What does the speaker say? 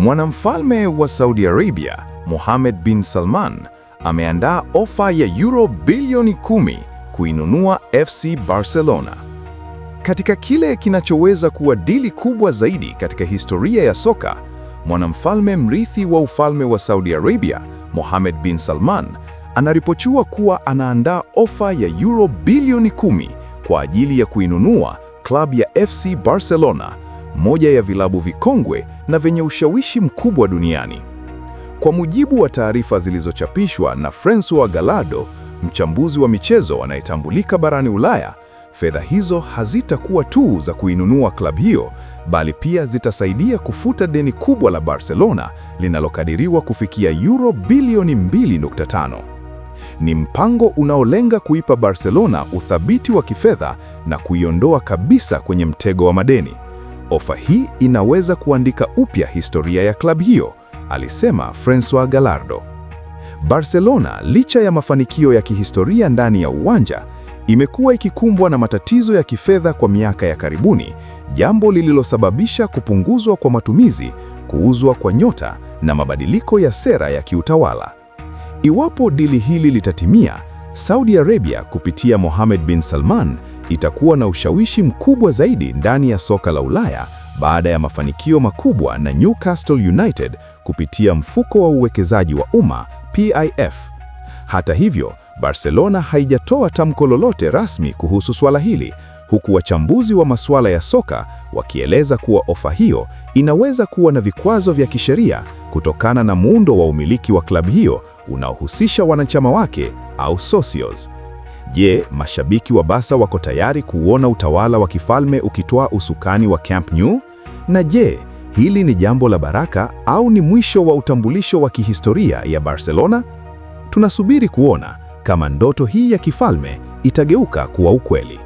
Mwanamfalme wa Saudi Arabia, Mohammed bin Salman, ameandaa ofa ya euro bilioni 10 kuinunua FC Barcelona. Katika kile kinachoweza kuwa dili kubwa zaidi katika historia ya soka, mwanamfalme mrithi wa ufalme wa Saudi Arabia, Mohammed bin Salman, anaripotiwa kuwa anaandaa ofa ya euro bilioni 10 kwa ajili ya kuinunua klabu ya FC Barcelona, moja ya vilabu vikongwe na vyenye ushawishi mkubwa duniani. Kwa mujibu wa taarifa zilizochapishwa na François Gallardo, mchambuzi wa michezo anayetambulika barani Ulaya, fedha hizo hazitakuwa tu za kuinunua klabu hiyo, bali pia zitasaidia kufuta deni kubwa la Barcelona linalokadiriwa kufikia euro bilioni 2.5. Ni mpango unaolenga kuipa Barcelona uthabiti wa kifedha na kuiondoa kabisa kwenye mtego wa madeni. Ofa hii inaweza kuandika upya historia ya klabu hiyo, alisema François Gallardo. Barcelona, licha ya mafanikio ya kihistoria ndani ya uwanja, imekuwa ikikumbwa na matatizo ya kifedha kwa miaka ya karibuni, jambo lililosababisha kupunguzwa kwa matumizi, kuuzwa kwa nyota na mabadiliko ya sera ya kiutawala. Iwapo dili hili litatimia, Saudi Arabia kupitia Mohammed bin Salman itakuwa na ushawishi mkubwa zaidi ndani ya soka la Ulaya baada ya mafanikio makubwa na Newcastle United kupitia mfuko wa uwekezaji wa umma PIF. Hata hivyo, Barcelona haijatoa tamko lolote rasmi kuhusu swala hili, huku wachambuzi wa masuala ya soka wakieleza kuwa ofa hiyo inaweza kuwa na vikwazo vya kisheria kutokana na muundo wa umiliki wa klabu hiyo unaohusisha wanachama wake au socios. Je, mashabiki wa Barca wako tayari kuona utawala wa kifalme ukitoa usukani wa Camp Nou? Na je, hili ni jambo la baraka au ni mwisho wa utambulisho wa kihistoria ya Barcelona? Tunasubiri kuona kama ndoto hii ya kifalme itageuka kuwa ukweli.